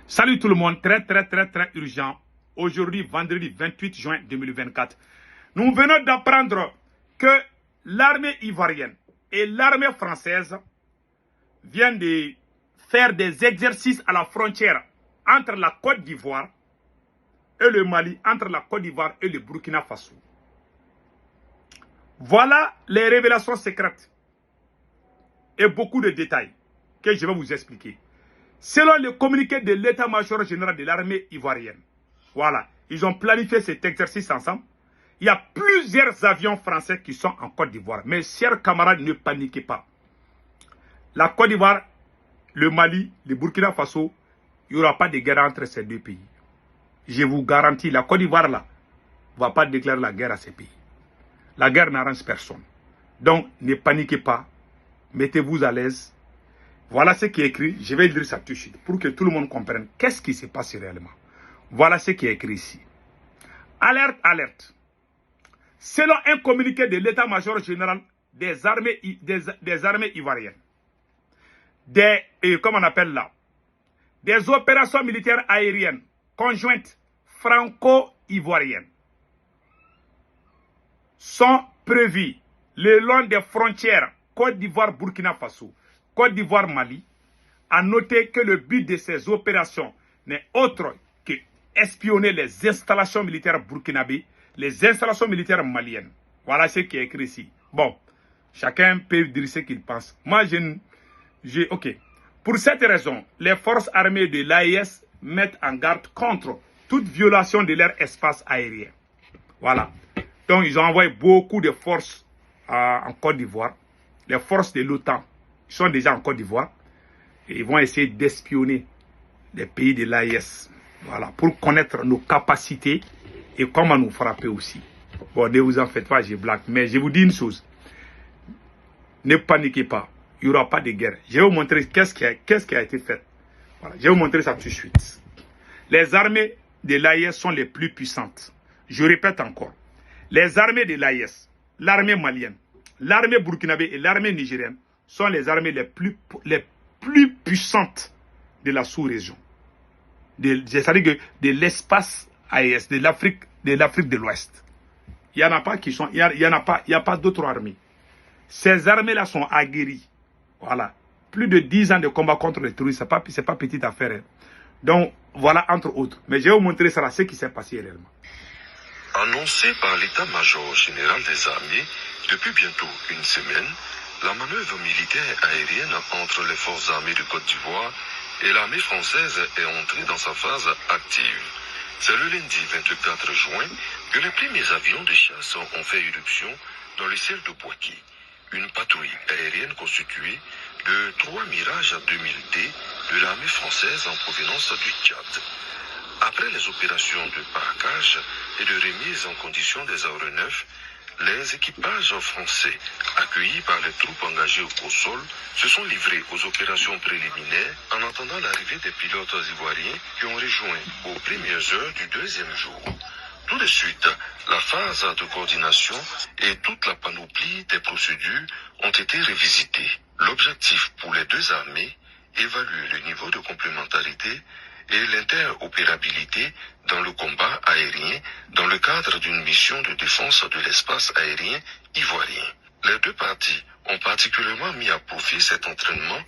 Salut tout le monde, très urgent. Aujourd'hui, vendredi 28 juin 2024. Nous venons d'apprendre que l'armée ivoirienne et l'armée française viennent de faire des exercices à la frontière entre la Côte d'Ivoire et le Mali, entre la Côte d'Ivoire et le Burkina Faso. Voilà les révélations secrètes et beaucoup de détails que je vais vous expliquer. Selon le communiqué de l'état-major général de l'armée ivoirienne, voilà, ils ont planifié cet exercice ensemble. Il y a plusieurs avions français qui sont en Côte d'Ivoire. Mes chers camarades, ne paniquez pas. La Côte d'Ivoire, le Mali, le Burkina Faso, il n'y aura pas de guerre entre ces deux pays. Je vous garantis, la Côte d'Ivoire là, ne va pas déclarer la guerre à ces pays. La guerre n'arrange personne. Donc, ne paniquez pas. Mettez-vous à l'aise. Voilà ce qui est écrit. Je vais lire ça tout de suite pour que tout le monde comprenne qu'est-ce qui s'est passé réellement. Voilà ce qui est écrit ici. Alerte, alerte. Selon un communiqué de l'état-major général des armées ivoiriennes, comment on appelle là, des opérations militaires aériennes conjointes franco-ivoiriennes sont prévues le long des frontières Côte d'Ivoire-Burkina Faso, Côte d'Ivoire-Mali, a noté que le but de ces opérations n'est autre que espionner les installations militaires burkinabées, les installations militaires maliennes. Voilà ce qui est écrit ici. Bon, chacun peut dire ce qu'il pense. Moi, ok. Pour cette raison, les forces armées de l'AES mettent en garde contre toute violation de leur espace aérien. Voilà. Donc, ils ont envoyé beaucoup de forces en Côte d'Ivoire. Les forces de l'OTAN sont déjà en Côte d'Ivoire. Et ils vont essayer d'espionner les pays de l'AES. Voilà, pour connaître nos capacités et comment nous frapper aussi. Bon, ne vous en faites pas, je blague. Mais je vous dis une chose. Ne paniquez pas. Il n'y aura pas de guerre. Je vais vous montrer qu'est-ce qui a été fait. Voilà, je vais vous montrer ça tout de suite. Les armées de l'AES sont les plus puissantes. Je répète encore. Les armées de l'AES, l'armée malienne, l'armée burkinabé et l'armée nigérienne sont les armées les plus puissantes de la sous-région. C'est-à-dire que de l'espace AES, de l'Afrique de l'Ouest. Il n'y en a pas qui sont, il n'y a pas d'autres armées. Ces armées-là sont aguerries. Voilà. Plus de 10 ans de combat contre les terroristes, ce n'est pas petite affaire. Hein. Donc, voilà, entre autres. Mais je vais vous montrer ça là, ce qui s'est passé réellement. Annoncé par l'état-major général des armées depuis bientôt une semaine, la manœuvre militaire aérienne entre les forces armées de Côte d'Ivoire et l'armée française est entrée dans sa phase active. C'est le lundi 24 juin que les premiers avions de chasse ont fait irruption dans le ciel de Bouaké. Une patrouille aérienne constituée de 3 Mirage 2000D de l'armée française en provenance du Tchad. Après les opérations de parquage et de remise en condition des aéronefs, les équipages français, accueillis par les troupes engagées au sol, se sont livrés aux opérations préliminaires en attendant l'arrivée des pilotes ivoiriens qui ont rejoint aux premières heures du deuxième jour. Tout de suite, la phase de coordination et toute la panoplie des procédures ont été revisitées. L'objectif pour les deux armées, évaluer le niveau de complémentarité et l'interopérabilité dans le combat aérien dans le cadre d'une mission de défense de l'espace aérien ivoirien. Les deux parties ont particulièrement mis à profit cet entraînement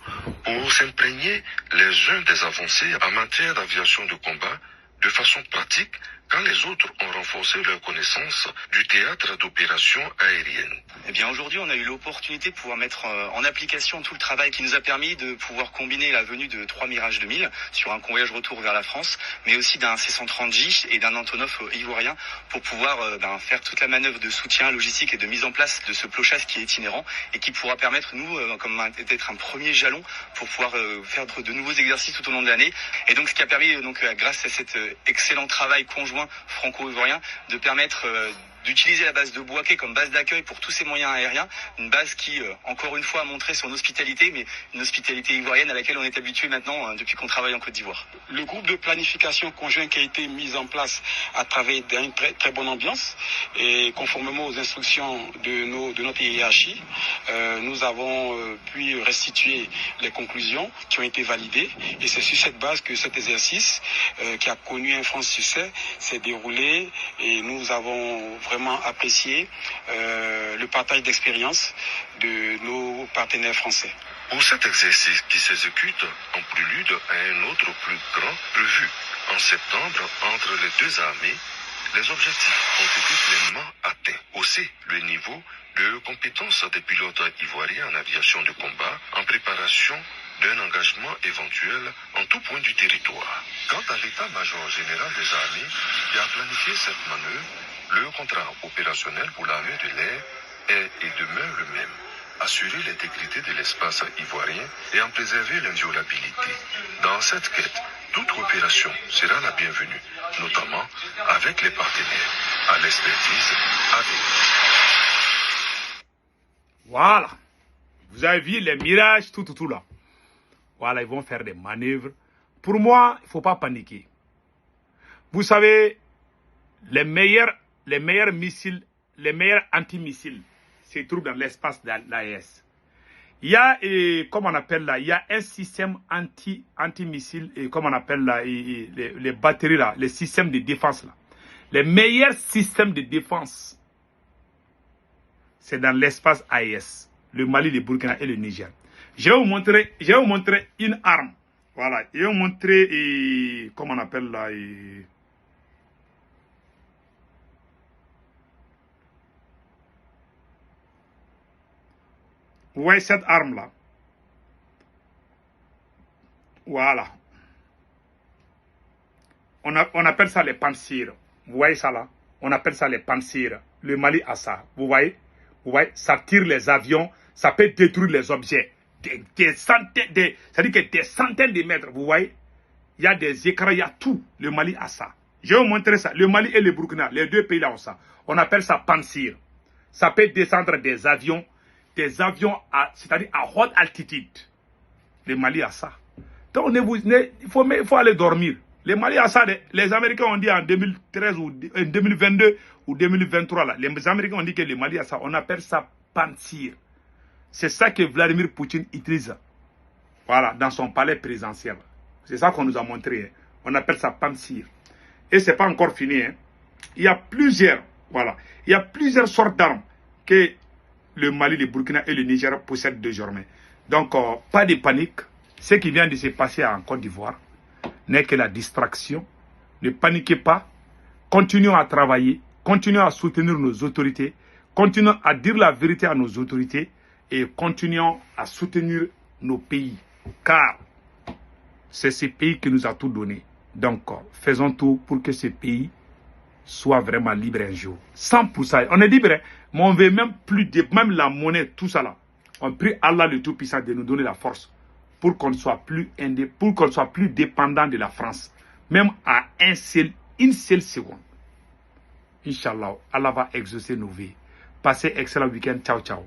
pour s'imprégner les uns des avancées en matière d'aviation de combat de façon pratique quand les autres ont renforcé leur connaissance du théâtre d'opérations aériennes. Eh bien aujourd'hui on a eu l'opportunité de pouvoir mettre en application tout le travail qui nous a permis de pouvoir combiner la venue de 3 Mirage 2000 sur un convoyage retour vers la France, mais aussi d'un C-130J et d'un Antonov ivoirien pour pouvoir faire toute la manœuvre de soutien logistique et de mise en place de ce clochage qui est itinérant et qui pourra permettre d'être un premier jalon pour pouvoir faire de nouveaux exercices tout au long de l'année. Et donc ce qui a permis grâce à cet excellent travail conjoint franco-ivoirien de permettre d'utiliser la base de Bouaké comme base d'accueil pour tous ces moyens aériens. Une base qui, encore une fois, a montré son hospitalité, mais une hospitalité ivoirienne à laquelle on est habitué maintenant depuis qu'on travaille en Côte d'Ivoire. Le groupe de planification conjoint qui a été mis en place à travers d'une très bonne ambiance et conformément aux instructions de notre hiérarchie, nous avons pu restituer les conclusions qui ont été validées et c'est sur cette base que cet exercice qui a connu un franc succès s'est déroulé et nous avons vraiment apprécié le partage d'expérience de nos partenaires français. Pour cet exercice qui s'exécute en prélude à un autre plus grand prévu en septembre entre les deux armées, les objectifs ont été pleinement atteints. Aussi, le niveau de compétence des pilotes ivoiriens en aviation de combat en préparation d'un engagement éventuel en tout point du territoire. Quant à l'état-major général des armées qui a planifié cette manœuvre, le contrat opérationnel pour l'armée de l'air est et demeure le même. Assurer l'intégrité de l'espace ivoirien et en préserver l'inviolabilité. Dans cette quête, toute opération sera la bienvenue, notamment avec les partenaires à l'expertise avérée. Voilà. Vous avez vu les mirages, tout là. Voilà, ils vont faire des manœuvres. Pour moi, il ne faut pas paniquer. Vous savez, les meilleurs missiles, les meilleurs antimissiles se trouvent dans l'espace de l'AES. Il y a, comme on appelle là, il y a un système anti-missile, et comme on appelle là, les batteries là, les systèmes de défense là. Les meilleurs systèmes de défense, c'est dans l'espace AES. Le Mali, le Burkina et le Niger. Je vais vous montrer une arme. Voilà, je vais vous montrer, comment on appelle là, vous voyez cette arme-là? Voilà. On appelle ça les pansirs. Vous voyez ça là? On appelle ça les pansirs. Le Mali a ça. Vous voyez? Vous voyez? Ça tire les avions. Ça peut détruire les objets. Des centaines, c'est-à-dire que des centaines de mètres. Vous voyez? Il y a des écrans, il y a tout. Le Mali a ça. Je vais vous montrer ça. Le Mali et le Burkina, les deux pays là ont ça. On appelle ça pansir. Ça peut descendre des avions c'est-à-dire à haute altitude. Le Mali a ça. Donc, il faut aller dormir. Le Mali a ça. Les Américains ont dit en 2013 ou 2022 ou 2023, là, les Américains ont dit que le Mali a ça. On appelle ça pansir. C'est ça que Vladimir Poutine utilise. Voilà, dans son palais présidentiel. C'est ça qu'on nous a montré. Hein. On appelle ça pansir. Et ce n'est pas encore fini. Hein. Il y a plusieurs, voilà. Il y a plusieurs sortes d'armes que le Mali, le Burkina et le Niger possèdent désormais. Donc, pas de panique. Ce qui vient de se passer en Côte d'Ivoire n'est que la distraction. Ne paniquez pas. Continuons à travailler. Continuons à soutenir nos autorités. Continuons à dire la vérité à nos autorités. Et continuons à soutenir nos pays. Car c'est ce pays qui nous a tout donné. Donc, faisons tout pour que ce pays soit vraiment libre un jour. 100%. On est libre, hein? Mais on veut même plus de, même la monnaie, tout ça là. On prie Allah le Tout-Puissant de nous donner la force pour qu'on soit plus dépendant de la France. Même à une seule seconde. Inch'Allah, Allah va exaucer nos vies. Passez excellent week-end. Ciao, ciao.